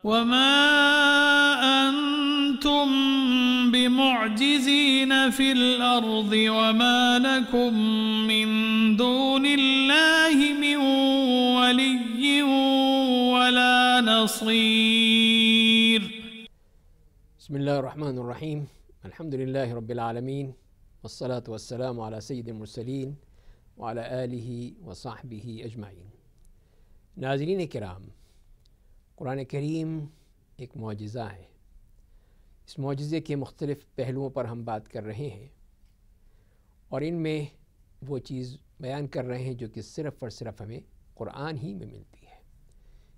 وما أنتم بمعجزين في الأرض وما لكم من دون الله من ولي ولا نصير. بسم الله الرحمن الرحيم. الحمد لله رب العالمين والصلاة والسلام على سيد المرسلين وعلى آله وصحبه أجمعين. ناظرین کرام، قرآن کریم ایک معجزہ ہے۔ اس معجزے کے مختلف پہلوؤں پر ہم بات کر رہے ہیں اور ان میں وہ چیز بیان کر رہے ہیں جو کہ صرف اور صرف ہمیں قرآن ہی میں ملتی ہے۔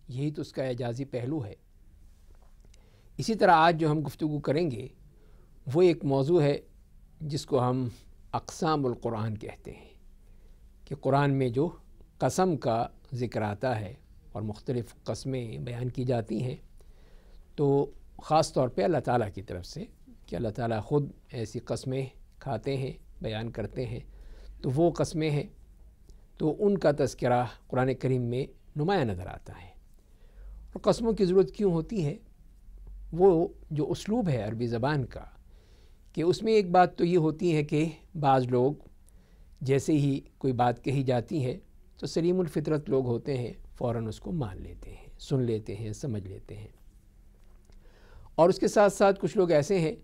یہی تو اس کا اعجازی پہلو ہے۔ اسی طرح آج جو ہم گفتگو کریں گے وہ ایک موضوع ہے جس کو ہم اقسام القرآن کہتے ہیں، کہ قرآن میں جو قسم کا ذکر آتا ہے اور مختلف قسمیں بیان کی جاتی ہیں، تو خاص طور پہ اللہ تعالیٰ کی طرف سے، کہ اللہ تعالیٰ خود ایسی قسمیں کھاتے ہیں، بیان کرتے ہیں، تو وہ قسمیں ہیں، تو ان کا تذکرہ قرآن کریم میں نمایاں نظر آتا ہے۔ اور قسموں کی ضرورت کیوں ہوتی ہے؟ وہ جو اسلوب ہے عربی زبان کا، کہ اس میں ایک بات تو یہ ہوتی ہے کہ بعض لوگ جیسے ہی کوئی بات کہی جاتی ہے تو سلیم الفطرت لوگ ہوتے ہیں، فوراً اس کو مان لیتے ہیں، سن لیتے ہیں، سمجھ لیتے ہیں۔ اور اس کے ساتھ ساتھ کچھ لوگ ایسے ہیں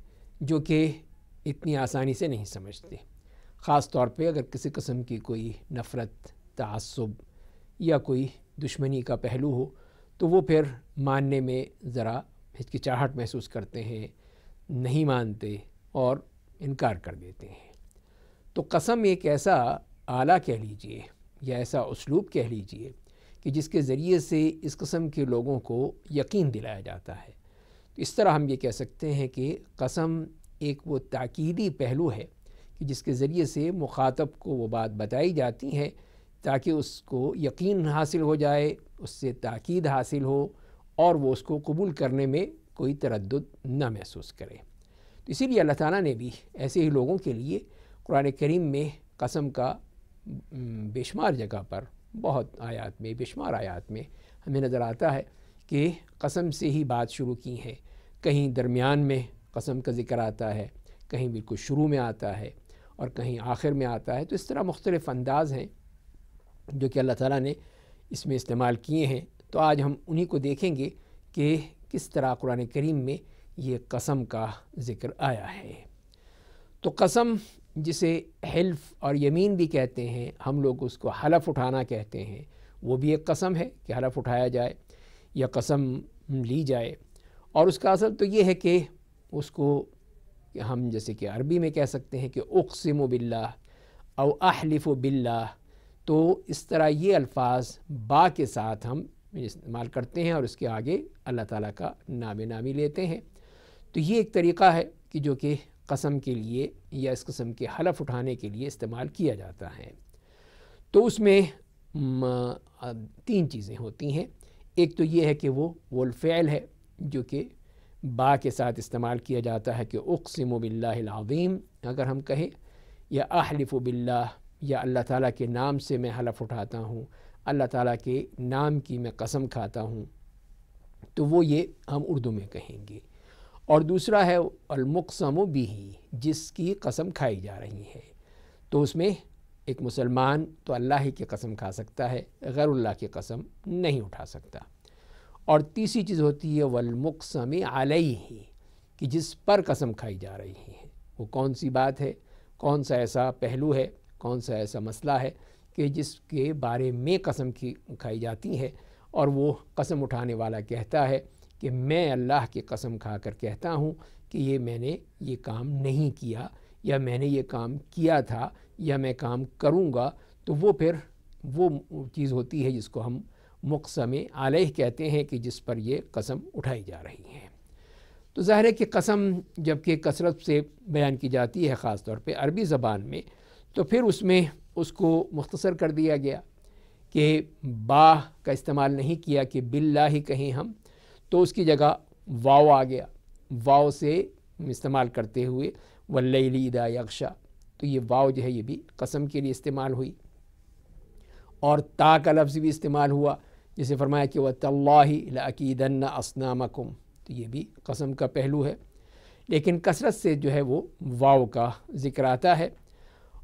جو کہ اتنی آسانی سے نہیں سمجھتے، خاص طور پہ اگر کسی قسم کی کوئی نفرت، تعصب یا کوئی دشمنی کا پہلو ہو تو وہ پھر ماننے میں ذرا ہچکچاہٹ محسوس کرتے ہیں، نہیں مانتے اور انکار کر دیتے ہیں۔ تو قسم ایک ایسا آلہ کہہ لیجئے یا ایسا اسلوب کہہ لیجئے کہ جس کے ذریعے سے اس قسم کے لوگوں کو یقین دلایا جاتا ہے۔ تو اس طرح ہم یہ کہہ سکتے ہیں کہ قسم ایک وہ تاکیدی پہلو ہے کہ جس کے ذریعے سے مخاطب کو وہ بات بتائی جاتی ہے تاکہ اس کو یقین حاصل ہو جائے، اس سے تاکید حاصل ہو اور وہ اس کو قبول کرنے میں کوئی تردد نہ محسوس کرے۔ تو اسی لیے اللہ تعالیٰ نے بھی ایسے ہی لوگوں کے لیے قرآن کریم میں قسم کا بے شمار جگہ پر، بہت آیات میں، بے شمار آیات میں ہمیں نظر آتا ہے کہ قسم سے ہی بات شروع کی ہے۔ کہیں درمیان میں قسم کا ذکر آتا ہے، کہیں بالکل شروع میں آتا ہے اور کہیں آخر میں آتا ہے۔ تو اس طرح مختلف انداز ہیں جو کہ اللہ تعالیٰ نے اس میں استعمال کیے ہیں۔ تو آج ہم انہی کو دیکھیں گے کہ کس طرح قرآن کریم میں یہ قسم کا ذکر آیا ہے۔ تو قسم جسے حلف اور یمین بھی کہتے ہیں، ہم لوگ اس کو حلف اٹھانا کہتے ہیں، وہ بھی ایک قسم ہے کہ حلف اٹھایا جائے یا قسم لی جائے۔ اور اس کا اصل تو یہ ہے کہ اس کو ہم جیسے کہ عربی میں کہہ سکتے ہیں کہ اقسم باللہ او احلف باللہ، تو اس طرح یہ الفاظ با کے ساتھ ہم استعمال کرتے ہیں اور اس کے آگے اللہ تعالیٰ کا نام نامی لیتے ہیں۔ تو یہ ایک طریقہ ہے کہ جو کہ قسم کے لیے یا اس قسم کے حلف اٹھانے کے لیے استعمال کیا جاتا ہے۔ تو اس میں تین چیزیں ہوتی ہیں۔ ایک تو یہ ہے کہ وہ الفعل ہے جو کہ با کے ساتھ استعمال کیا جاتا ہے کہ اقسم باللہ العظیم اگر ہم کہیں، یا احلف باللہ، یا اللہ تعالیٰ کے نام سے میں حلف اٹھاتا ہوں، اللہ تعالیٰ کے نام کی میں قسم کھاتا ہوں، تو وہ یہ ہم اردو میں کہیں گے۔ اور دوسرا ہے المقسم بہ، جس کی قسم کھائی جا رہی ہے۔ تو اس میں ایک مسلمان تو اللہ ہی کی قسم کھا سکتا ہے، غیر اللہ کی قسم نہیں اٹھا سکتا۔ اور تیسری چیز ہوتی ہے والمقسم علیہ، کہ جس پر قسم کھائی جا رہی ہے، وہ کون سی بات ہے، کون سا ایسا پہلو ہے، کون سا ایسا مسئلہ ہے کہ جس کے بارے میں قسم کھائی جاتی ہے اور وہ قسم اٹھانے والا کہتا ہے کہ میں اللہ کی قسم کھا کر کہتا ہوں کہ یہ میں نے یہ کام نہیں کیا، یا میں نے یہ کام کیا تھا، یا میں کام کروں گا، تو وہ پھر وہ چیز ہوتی ہے جس کو ہم مقسم علیہ کہتے ہیں کہ جس پر یہ قسم اٹھائی جا رہی ہے۔ تو ظاہر ہے کہ قسم جب کہ کثرت سے بیان کی جاتی ہے خاص طور پہ عربی زبان میں، تو پھر اس میں اس کو مختصر کر دیا گیا کہ با کا استعمال نہیں کیا کہ باللہ کہیں ہم، تو اس کی جگہ واو آ گیا، واو سے استعمال کرتے ہوئے واللیل اذا یغشی، تو یہ واو جو ہے یہ بھی قسم کے لیے استعمال ہوئی۔ اور تا کا لفظ بھی استعمال ہوا جسے فرمایا کہ وَتَاللَّهِ لَأَكِيدَنَّ أَصْنَامَكُمْ، تو یہ بھی قسم کا پہلو ہے، لیکن کثرت سے جو ہے وہ واو کا ذکر آتا ہے،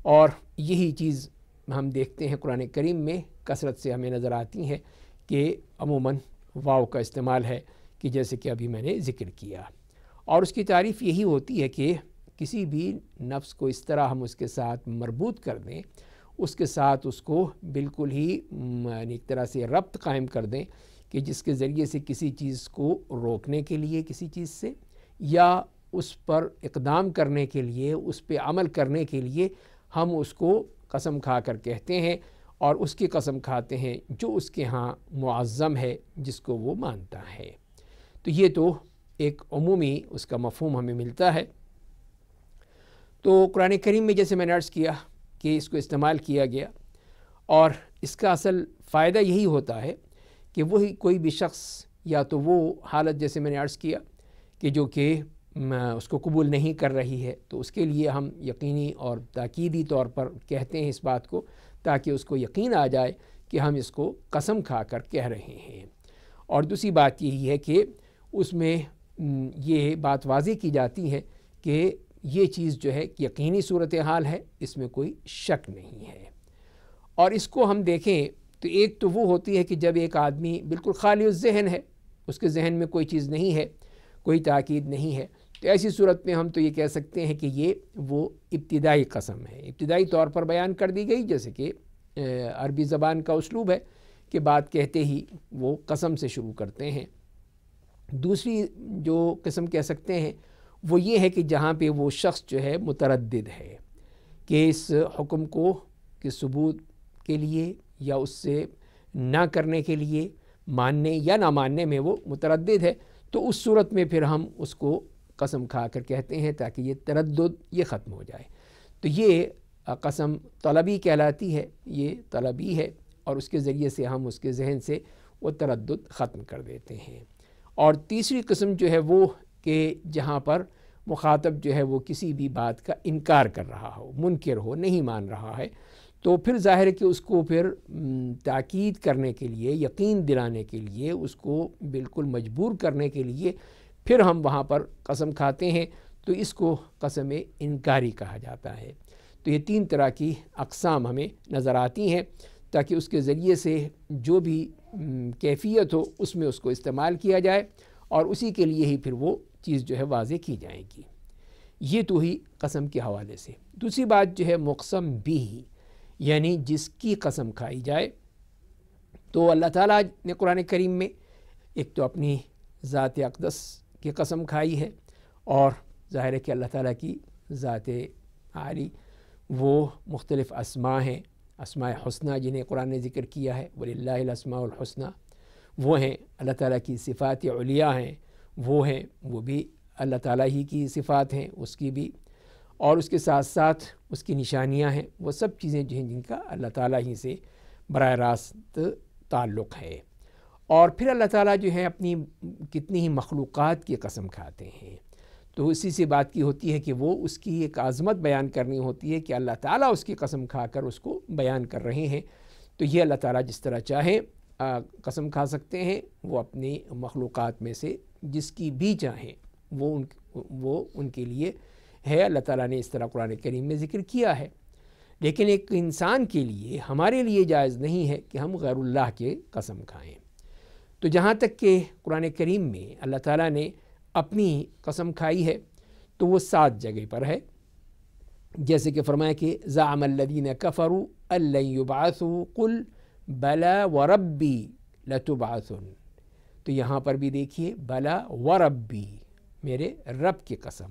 اور یہی چیز ہم دیکھتے ہیں قرآن کریم میں کثرت سے ہمیں نظر آتی ہے کہ عموماً واو کا استعمال ہے، کہ جیسے کہ ابھی میں نے ذکر کیا، اور اس کی تعریف یہی ہوتی ہے کہ کسی بھی نفس کو اس طرح ہم اس کے ساتھ مربوط کر دیں، اس کے ساتھ اس کو بالکل ہی ایک طرح سے ربط قائم کر دیں، کہ جس کے ذریعے سے کسی چیز کو روکنے کے لیے کسی چیز سے، یا اس پر اقدام کرنے کے لیے، اس پہ عمل کرنے کے لیے ہم اس کو قسم کھا کر کہتے ہیں، اور اس کی قسم کھاتے ہیں جو اس کے ہاں معظم ہے، جس کو وہ مانتا ہے۔ تو یہ تو ایک عمومی اس کا مفہوم ہمیں ملتا ہے۔ تو قرآن کریم میں جیسے میں نے عرض کیا کہ اس کو استعمال کیا گیا، اور اس کا اصل فائدہ یہی ہوتا ہے کہ وہی کوئی بھی شخص، یا تو وہ حالت جیسے میں نے عرض کیا کہ جو کہ اس کو قبول نہیں کر رہی ہے، تو اس کے لیے ہم یقینی اور تاکیدی طور پر کہتے ہیں اس بات کو، تاکہ اس کو یقین آ جائے کہ ہم اس کو قسم کھا کر کہہ رہے ہیں۔ اور دوسری بات یہی ہے کہ اس میں یہ بات واضح کی جاتی ہے کہ یہ چیز جو ہے یقینی صورتحال ہے، اس میں کوئی شک نہیں ہے۔ اور اس کو ہم دیکھیں تو ایک تو وہ ہوتی ہے کہ جب ایک آدمی بالکل خالی الذہن ہے، اس کے ذہن میں کوئی چیز نہیں ہے، کوئی تاکید نہیں ہے، تو ایسی صورت میں ہم تو یہ کہہ سکتے ہیں کہ یہ وہ ابتدائی قسم ہے، ابتدائی طور پر بیان کر دی گئی، جیسے کہ عربی زبان کا اسلوب ہے کہ بات کہتے ہی وہ قسم سے شروع کرتے ہیں۔ دوسری جو قسم کہہ سکتے ہیں وہ یہ ہے کہ جہاں پہ وہ شخص جو ہے متردد ہے، کہ اس حکم کو کہ ثبوت کے لیے یا اس سے نہ کرنے کے لیے، ماننے یا نہ ماننے میں وہ متردد ہے، تو اس صورت میں پھر ہم اس کو قسم کھا کر کہتے ہیں تاکہ یہ تردد یہ ختم ہو جائے۔ تو یہ قسم طلبی کہلاتی ہے، یہ طلبی ہے، اور اس کے ذریعے سے ہم اس کے ذہن سے وہ تردد ختم کر دیتے ہیں۔ اور تیسری قسم جو ہے وہ کہ جہاں پر مخاطب جو ہے وہ کسی بھی بات کا انکار کر رہا ہو، منکر ہو، نہیں مان رہا ہے، تو پھر ظاہر ہے کہ اس کو پھر تاکید کرنے کے لیے، یقین دلانے کے لیے، اس کو بالکل مجبور کرنے کے لیے پھر ہم وہاں پر قسم کھاتے ہیں، تو اس کو قسم انکاری کہا جاتا ہے۔ تو یہ تین طرح کی اقسام ہمیں نظر آتی ہیں، تاکہ اس کے ذریعے سے جو بھی کیفیت ہو اس میں اس کو استعمال کیا جائے، اور اسی کے لیے ہی پھر وہ چیز جو ہے واضح کی جائے گی۔ یہ تو ہی قسم کے حوالے سے۔ دوسری بات جو ہے مقسم بھی، یعنی جس کی قسم کھائی جائے، تو اللہ تعالیٰ نے قرآن کریم میں ایک تو اپنی ذات اقدس کی قسم کھائی ہے، اور ظاہر ہے کہ اللہ تعالیٰ کی ذات عالی وہ مختلف اسماء ہیں، اسماء حسنہ جنہیں قرآن نے ذکر کیا ہے، وَلِلَّهِ الْأَسْمَاءُ الْحُسْنَى، وہ ہیں اللہ تعالیٰ کی صفات علیٰ ہیں، وہ ہیں، وہ بھی اللہ تعالیٰ ہی کی صفات ہیں، اس کی بھی، اور اس کے ساتھ ساتھ اس کی نشانیاں ہیں، وہ سب چیزیں جو ہیں جن کا اللہ تعالیٰ ہی سے براہ راست تعلق ہے۔ اور پھر اللہ تعالیٰ جو ہے اپنی کتنی ہی مخلوقات کی قسم کھاتے ہیں، تو اسی سے بات کی ہوتی ہے کہ وہ اس کی ایک عظمت بیان کرنی ہوتی ہے کہ اللہ تعالیٰ اس کی قسم کھا کر اس کو بیان کر رہے ہیں۔ تو یہ اللہ تعالیٰ جس طرح چاہیں قسم کھا سکتے ہیں، وہ اپنی مخلوقات میں سے جس کی بھی چاہیں وہ ان کے لیے ہے۔ اللہ تعالیٰ نے اس طرح قرآن کریم میں ذکر کیا ہے، لیکن ایک انسان کے لیے، ہمارے لیے جائز نہیں ہے کہ ہم غیر اللہ کے قسم کھائیں۔ تو جہاں تک کہ قرآن کریم میں اللہ تعالیٰ نے اپنی قسم کھائی ہے تو وہ 7 جگہ پر ہے، جیسے کہ فرمایا کہ زعم الذین کفروا ان لن یبعثوا قل بلا وربی لتبعثن، تو یہاں پر بھی دیکھیے بلا وربی، میرے رب کی قسم۔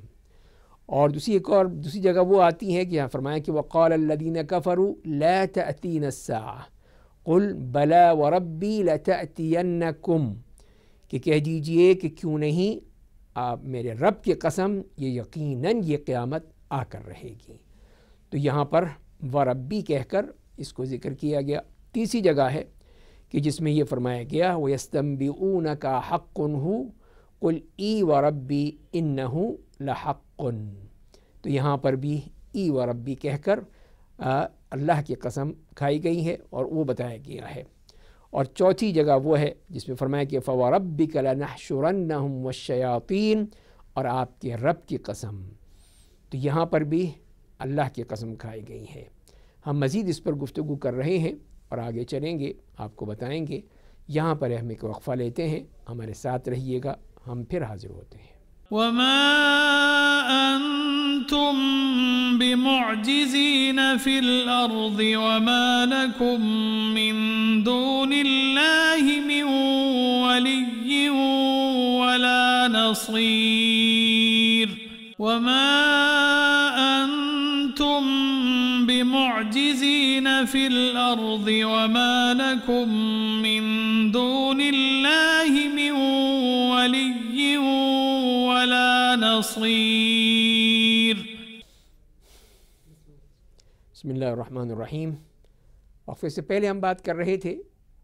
اور دوسری جگہ وہ آتی ہے کہ یہاں فرمایا کہ وقال الذین کفروا لا تأتین الساعة قل بلا وربی لتأتینکم، کہ کہہ دیجئے کہ کیوں نہیں، آپ میرے رب کی قسم، یہ یقیناً یہ قیامت آ کر رہے گی۔ تو یہاں پر وربی کہہ کر اس کو ذکر کیا گیا۔ تیسری جگہ ہے کہ جس میں یہ فرمایا گیا وَيَسْتَنْبِئُونَكَ حَقٌّ هُوَ قُلْ ای وَرَبِّي إِنَّهُ لَحَقٌّ، تو یہاں پر بھی ای وربی کہہ کر اللہ کی قسم کھائی گئی ہے اور وہ بتایا گیا ہے۔ اور چوتھی جگہ وہ ہے جس میں فرمایا کہ فَوَرَبِّكَ لَنَحْشُرَنَّهُمْ وَالشَّيَاطِينَ، اور آپ کے رب کی قسم۔ تو یہاں پر بھی اللہ کی قسم کھائی گئی ہے۔ ہم مزید اس پر گفتگو کر رہے ہیں اور آگے چلیں گے، آپ کو بتائیں گے۔ یہاں پر ہم ایک وقفہ لیتے ہیں، ہمارے ساتھ رہیے گا، ہم پھر حاضر ہوتے ہیں۔ وما أنتم بمعجزين في الأرض وما لكم من دون الله من ولي ولا نصير وما أنتم بمعجزين في الأرض وما لكم من دون الله من ولي ولا نصير۔ بسم اللہ الرحمن الرحیم۔ وقفے سے پہلے ہم بات کر رہے تھے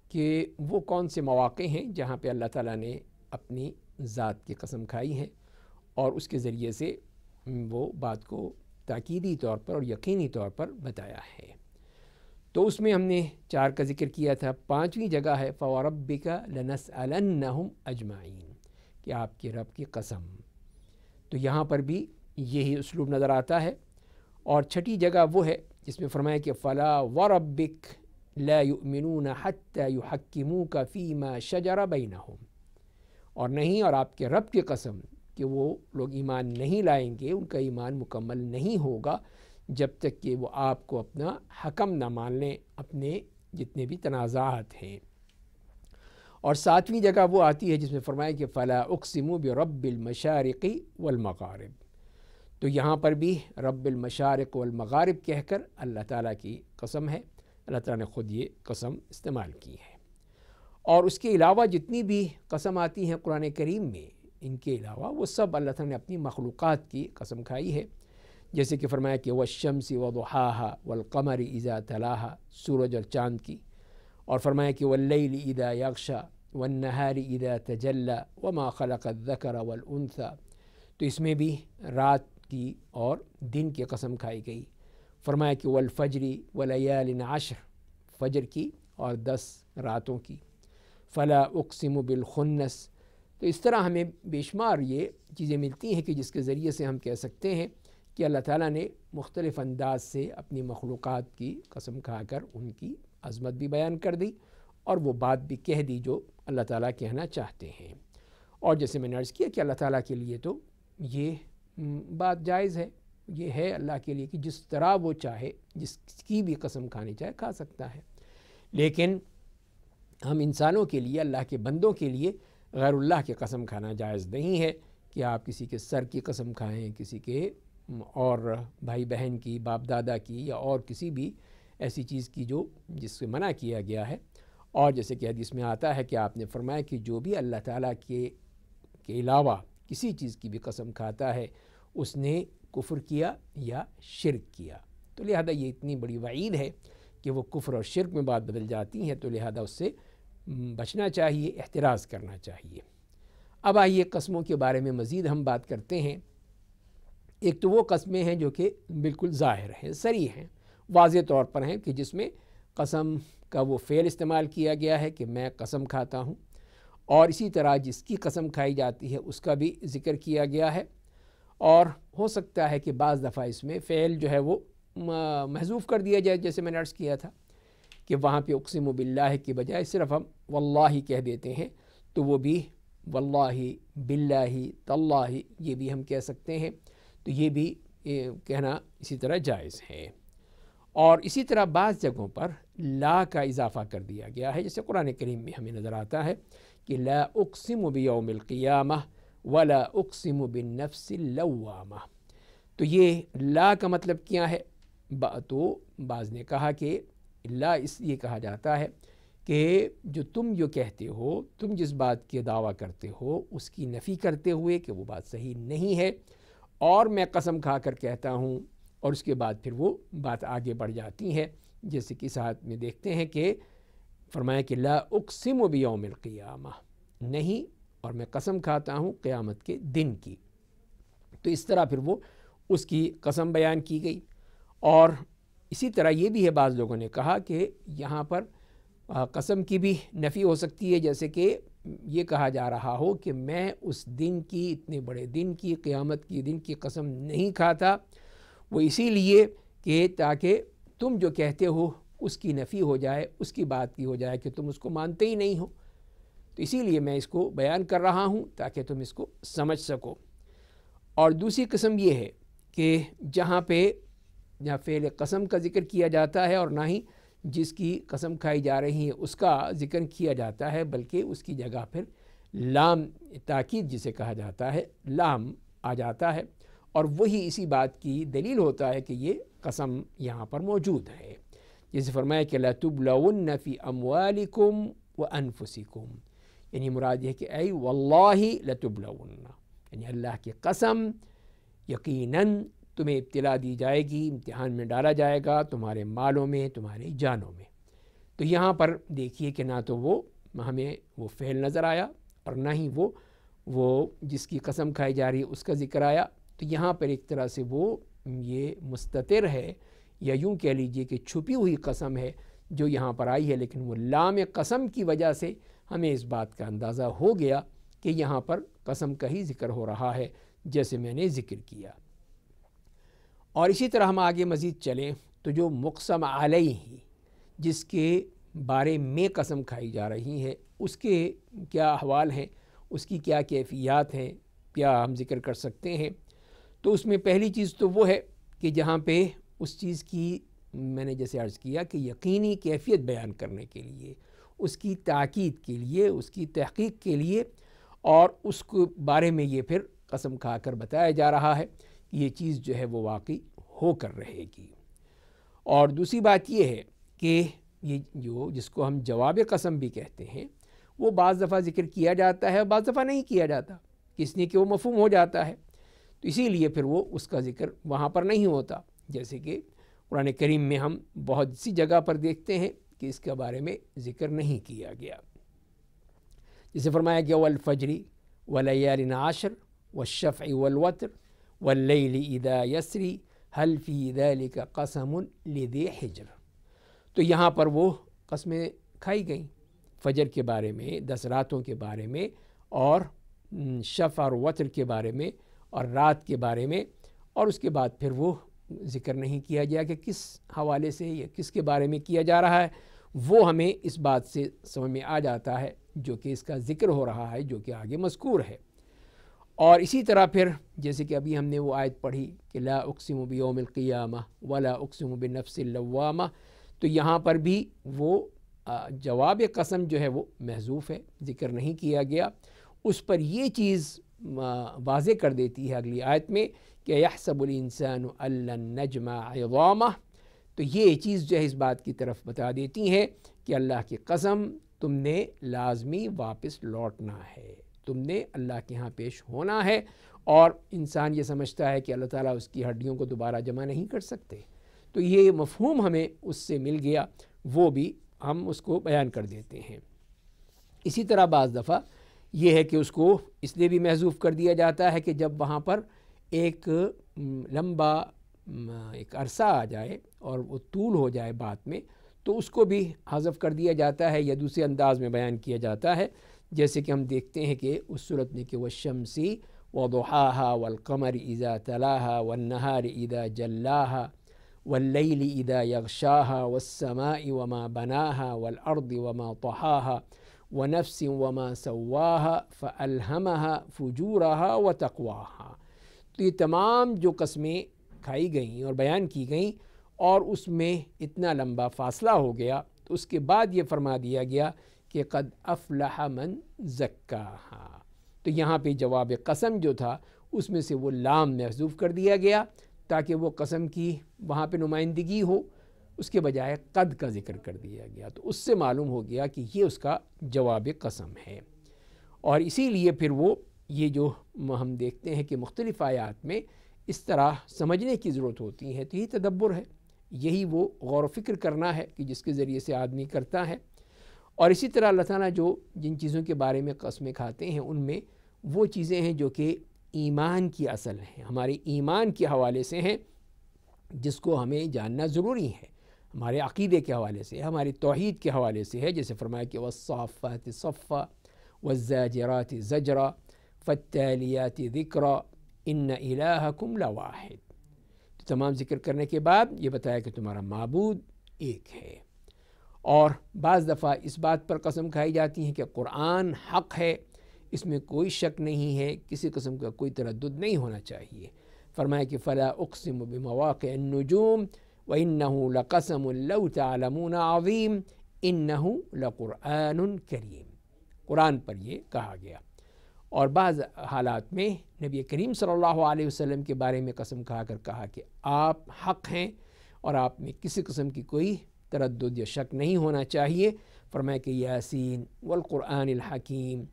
کہ وہ کون سے مواقع ہیں جہاں پہ اللہ تعالیٰ نے اپنی ذات کی قسم کھائی ہے اور اس کے ذریعے سے وہ بات کو تاکیدی طور پر اور یقینی طور پر بتایا ہے۔ تو اس میں ہم نے 4 کا ذکر کیا تھا۔ 5ویں جگہ ہے فَوَرَبِّكَ لَنَسْأَلَنَّهُمْ أَجْمَعِينَ، کہ آپ کے رب کی قسم۔ تو یہاں پر بھی یہی اسلوب نظر آتا ہے۔ اور 6ٹھی جگہ وہ ہے جس میں فرمایا کہ فَلَا وَرَبِّكَ لَا يُؤْمِنُونَ حَتَّى يُحَكِّمُوكَ فِي مَا شَجَرَ بَيْنَهُمْ، اور نہیں، اور آپ کے رب کی قسم کہ وہ لوگ ایمان نہیں لائیں گے، ان کا ایمان مکمل نہیں ہوگا جب تک کہ وہ آپ کو اپنا حکم نہ مان لیں اپنے جتنے بھی تنازعات ہیں۔ اور 7ویں جگہ وہ آتی ہے جس میں فرمایا کہ فَلَا أُقْسِمُ بِرَبِّ الْمَشَارِقِ وَالْمَغَارِبِ، تو یہاں پر بھی رب المشارق والمغارب کہہ کر اللہ تعالیٰ کی قسم ہے، اللہ تعالیٰ نے خود یہ قسم استعمال کی ہے۔ اور اس کے علاوہ جتنی بھی قسم آتی ہیں قرآن کریم میں، ان کے علاوہ وہ سب اللہ تعالیٰ نے اپنی مخلوقات کی قسم کھائی ہے، جیسے کہ فرمایا کہ وَالشَّمْسِ وَضُحَاهَا وَالْقَمَرِ إِذَا تَلَاهَا، سورج اور چاند کی، اور فرمایا کہ وَاللَّيْلِ إِذَا يَغْشَى وَالنَّهَارِ إِذَا تَجَلَّى وَمَا خَلَقَ الذَّكَرَ وَالْأُنثَى، تو اس میں بھی رات کی اور دن کی قسم کھائی گئی۔ فرمایا کہ وَالْفَجْرِ وَلَيَالٍ عَشْرٍ، فجر کی اور 10 راتوں کی۔ فَلَا أُقْسِمُ بِالْخُنَّسِ، تو اس طرح ہمیں بے شمار یہ چیزیں ملتی ہیں کہ جس کے ذریعے سے ہم کہہ سکتے ہیں کہ اللہ تعالیٰ نے مختلف انداز سے اپنی مخلوقات کی قسم کھا کر ان کی عظمت بھی بیان کر دی اور وہ بات بھی کہہ دی جو اللہ تعالیٰ کہنا چاہتے ہیں۔ اور جیسے میں نے عرض کیا کہ اللہ تعالیٰ کے لیے تو یہ بات جائز ہے، یہ ہے اللہ کے لیے کہ جس طرح وہ چاہے، جس کی بھی قسم کھانی چاہے کھا سکتا ہے۔ لیکن ہم انسانوں کے لیے، اللہ کے بندوں کے لیے غیر اللہ کی قسم کھانا جائز نہیں ہے کہ آپ کسی کے سر کی قسم کھائیں، کسی کے اور بھائی بہن کی، باپ دادا کی، یا اور کسی بھی ایسی چیز کی جس سے منع کیا گیا ہے۔ اور جیسے کہ حدیث میں آتا ہے کہ آپ نے فرمایا کہ جو بھی اللہ تعالیٰ کے علاوہ کسی چیز کی بھی قسم کھاتا ہے اس نے کفر کیا یا شرک کیا۔ تو لہذا یہ اتنی بڑی وعید ہے کہ وہ کفر اور شرک میں بات بدل جاتی ہیں، تو لہذا اس سے بچنا چاہیے، احتراز کرنا چاہیے۔ اب آئیے قسموں کے بارے میں مزید ہم بات کرتے ہیں۔ ایک تو وہ قسمیں ہیں جو کہ بالکل ظاہر ہیں، صریح ہیں، واضح طور پر ہیں، کہ جس میں قسم کا وہ فعل استعمال کیا گیا ہے کہ میں قسم کھاتا ہوں، اور اسی طرح جس کی قسم کھائی جاتی ہے اس کا بھی ذکر کیا گیا ہے۔ اور ہو سکتا ہے کہ بعض دفعہ اس میں فعل جو ہے وہ محذوف کر دیا جائے، جیسے میں نے عرض کیا تھا کہ وہاں پہ اقسم باللہ کی بجائے صرف ہم واللہ کہہ دیتے ہیں، تو وہ بھی واللہ، باللہ، تاللہ، یہ بھی ہم کہہ سکتے ہیں، تو یہ بھی کہنا اسی طرح جائز ہے۔ اور اسی طرح بعض جگہوں پر لا کا اضافہ کر دیا گیا ہے، جیسے قرآن کریم میں ہمیں نظر آتا ہے کہ لا اقسم بیوم القیامہ ولا اقسم بالنفس اللوامہ۔ تو یہ لا کا مطلب کیا ہے؟ تو بعض نے کہا کہ لا اس لیے کہا جاتا ہے کہ تم جو کہتے ہو، تم جس بات کے دعویٰ کرتے ہو اس کی نفی کرتے ہوئے کہ وہ بات صحیح نہیں ہے، اور میں قسم کھا کر کہتا ہوں، اور اس کے بعد پھر وہ بات آگے بڑھ جاتی ہے، جیسے کہ اس آیت میں دیکھتے ہیں کہ فرمایا کہ لا اقسم بیوم القیامہ، نہیں، اور میں قسم کھاتا ہوں قیامت کے دن کی۔ تو اس طرح پھر وہ اس کی قسم بیان کی گئی۔ اور اسی طرح یہ بھی ہے، بعض لوگوں نے کہا کہ یہاں پر قسم کی بھی نفی ہو سکتی ہے، جیسے کہ یہ کہا جا رہا ہو کہ میں اس دن کی، اتنے بڑے دن کی، قیامت کی دن کی قسم نہیں کھاتا، وہ اسی لیے کہ تاکہ تم جو کہتے ہو اس کی نفی ہو جائے، اس کی بات کی ہو جائے کہ تم اس کو مانتے ہی نہیں ہو، تو اسی لیے میں اس کو بیان کر رہا ہوں تاکہ تم اس کو سمجھ سکو۔ اور دوسری قسم یہ ہے کہ جہاں پہ نہ فعل قسم کا ذکر کیا جاتا ہے اور نہ ہی جس کی قسم کھائی جا رہی ہے اس کا ذکر کیا جاتا ہے، بلکہ اس کی جگہ پھر لام تاکید جسے کہا جاتا ہے، لام آ جاتا ہے، اور وہی اسی بات کی دلیل ہوتا ہے کہ یہ قسم یہاں پر موجود ہے۔ جیسے فرمایا کہ لَتُبْلَوُنَّ فِي أَمْوَالِكُمْ وَأَنفُسِكُمْ، یعنی مراد یہ کہ اے واللہ لَتُبْلَوُنَّ، یعنی اللہ کی قسم یقیناً تمہیں ابتلا دی جائے گی، امتحان میں ڈالا جائے گا تمہارے مالوں میں، تمہاری جانوں میں۔ تو یہاں پر دیکھیے کہ نہ تو وہ ہمیں وہ فعل نظر آیا اور نہ ہی وہ جس کی قسم کھائی جا رہی ہے اس کا ذکر آیا، تو یہاں پر ایک طرح سے وہ یہ مستتر ہے، یا یوں کہہ لیجئے کہ چھپی ہوئی قسم ہے جو یہاں پر آئی ہے، لیکن وہ لام قسم کی وجہ سے ہمیں اس بات کا اندازہ ہو گیا کہ یہاں پر قسم کا ہی ذکر ہو رہا ہے، جیسے میں نے ذکر کیا۔ اور اسی طرح ہم آگے مزید چلیں تو جو مقسم علیہ جس کے بارے میں قسم کھائی جا رہی ہے اس کے کیا احوال ہیں، اس کی کیا کیفیات ہیں، کیا ہم ذکر کر سکتے ہیں؟ تو اس میں پہلی چیز تو وہ ہے کہ جہاں پہ اس چیز کی میں نے جیسے عرض کیا کہ یقینی کیفیت بیان کرنے کے لیے، اس کی تاکید کے لیے، اس کی تحقیق کے لیے، اور اس کو بارے میں یہ پھر قسم کھا کر بتایا جا رہا ہے کہ یہ چیز جو ہے وہ واقعی ہو کر رہے گی۔ اور دوسری بات یہ ہے کہ یہ جس کو ہم جواب قسم بھی کہتے ہیں، وہ بعض دفعہ ذکر کیا جاتا ہے اور بعض دفعہ نہیں کیا جاتا، اس لیے کہ وہ مفہوم ہو جاتا ہے، تو اسی لیے پھر وہ اس کا ذکر وہاں پر نہیں ہوتا۔ جیسے کہ قرآن کریم میں ہم بہت سی جگہ پر دیکھتے ہیں کہ اس کے بارے میں ذکر نہیں کیا گیا، جسے فرمایا گیا والفجر وليال عشر والشفع والوتر واللیل اذا یسری هل فی ذلک قسم لذی حجر، تو یہاں پر وہ قسمیں کھائی گئیں فجر کے بارے میں، 10 راتوں کے بارے میں، اور شفع اور وتر کے بارے میں، اور رات کے بارے میں، اور اس کے بعد پھر وہ ذکر نہیں کیا گیا کہ کس حوالے سے یا کس کے بارے میں کیا جا رہا ہے۔ وہ ہمیں اس بات سے سمجھ میں آ جاتا ہے جو کہ اس کا ذکر ہو رہا ہے، جو کہ آگے مذکور ہے۔ اور اسی طرح پھر جیسے کہ ابھی ہم نے وہ آیت پڑھی کہ لا اقسم بیوم القیامہ ولا اقسم بالنفس اللوامہ، تو یہاں پر بھی وہ جواب قسم جو ہے وہ محذوف ہے، ذکر نہیں کیا گیا۔ اس پر یہ چیز واضح کر دیتی ہے اگلی آیت میں کہ یحسب الانسان ان لن نجمع عظامہ، تو یہ چیز جو ہے اس بات کی طرف بتا دیتی ہے کہ اللہ کی قسم تم نے لازمی واپس لوٹنا ہے، تم نے اللہ کے ہاں پیش ہونا ہے، اور انسان یہ سمجھتا ہے کہ اللہ تعالیٰ اس کی ہڈیوں کو دوبارہ جمع نہیں کر سکتے، تو یہ مفہوم ہمیں اس سے مل گیا، وہ بھی ہم اس کو بیان کر دیتے ہیں۔ اسی طرح بعض دفعہ یہ ہے کہ اس کو اس لیے بھی محذوف کر دیا جاتا ہے کہ جب وہاں پر ایک لمبا ایک عرصہ آ جائے اور وہ طول ہو جائے بات میں، تو اس کو بھی حذف کر دیا جاتا ہے یا دوسرے انداز میں بیان کیا جاتا ہے، جیسے کہ ہم دیکھتے ہیں کہ اس صورت میں کہ والشمس وضحاها والقمر اذا تلاها والنهار اذا جلاها واللیل اذا یغشاها والسماء وما بناها والارض وما طحاها ونفس وما سواها فألهمها فجورها وتقواها، تو یہ تمام جو قسمیں کھائی گئیں اور بیان کی گئیں اور اس میں اتنا لمبا فاصلہ ہو گیا، تو اس کے بعد یہ فرما دیا گیا کہ قد افلح من زکاہا، تو یہاں پہ جواب قسم جو تھا اس میں سے وہ لام محذوف کر دیا گیا تاکہ وہ قسم کی وہاں پہ نمائندگی ہو، اس کے بجائے قد کا ذکر کر دیا گیا، تو اس سے معلوم ہو گیا کہ یہ اس کا جواب قسم ہے۔ اور اسی لیے پھر وہ یہ جو ہم دیکھتے ہیں کہ مختلف آیات میں اس طرح سمجھنے کی ضرورت ہوتی ہے، تو یہی تدبر ہے، یہی وہ غور و فکر کرنا ہے کہ جس کے ذریعے سے آدمی کرتا ہے۔ اور اسی طرح اللہ تعالیٰ جو جن چیزوں کے بارے میں قسمیں کھاتے ہیں ان میں وہ چیزیں ہیں جو کہ ایمان کی اصل ہیں، ہمارے ایمان کے حوالے سے ہیں، جس کو ہمیں جاننا ضروری ہے۔ ہمارے عقیدے کے حوالے سے، ہماری توحید کے حوالے سے ہے، جیسے فرمایا کہ والصافات صفا والزاجرات زجرا فالتالیات ذکرا ان الہکم لواحد۔ تو تمام ذکر کرنے کے بعد یہ بتایا کہ تمہارا معبود ایک ہے۔ اور بعض دفعہ اس بات پر قسم کھائی جاتی ہے کہ قرآن حق ہے، اس میں کوئی شک نہیں ہے، کسی قسم کا کوئی تردد نہیں ہونا چاہیے۔ فرمایا کہ فلا اقسم بمواقع النجوم وانہ لقسم لو تعلمون عظیم انہ لقرآن کریم، قرآن پر یہ کہا گیا۔ اور بعض حالات میں نبی کریم صلی اللہ علیہ وسلم کے بارے میں قسم کھا کر کہا کہ آپ حق ہیں اور آپ میں کسی قسم کی کوئی تردد یا شک نہیں ہونا چاہیے۔ فرمایا کہ یاسین والقرآن الحکیم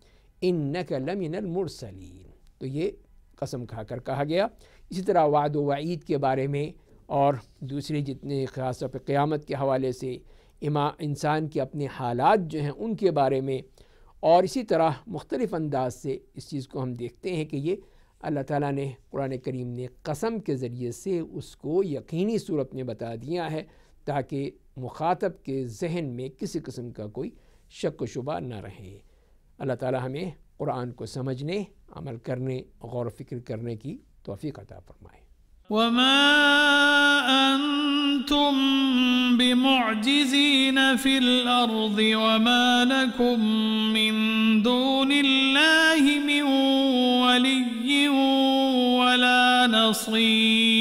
انک لمن المرسلین، تو یہ قسم کھا کر کہا گیا۔ اسی طرح وعد و وعید کے بارے میں اور دوسرے جتنے خاص طور پہ قیامت کے حوالے سے، انسان کے اپنے حالات جو ہیں ان کے بارے میں، اور اسی طرح مختلف انداز سے اس چیز کو ہم دیکھتے ہیں کہ یہ اللہ تعالیٰ نے قرآن کریم نے قسم کے ذریعے سے اس کو یقینی صورت میں بتا دیا ہے تاکہ مخاطب کے ذہن میں کسی قسم کا کوئی شک و شبہ نہ رہے۔ اللہ تعالیٰ ہمیں قرآن کو سمجھنے، عمل کرنے، غور و فکر کرنے کی توفیق عطا فرمائے۔ وما أنتم بمعجزين في الأرض وما لكم من دون الله من ولي ولا نصير۔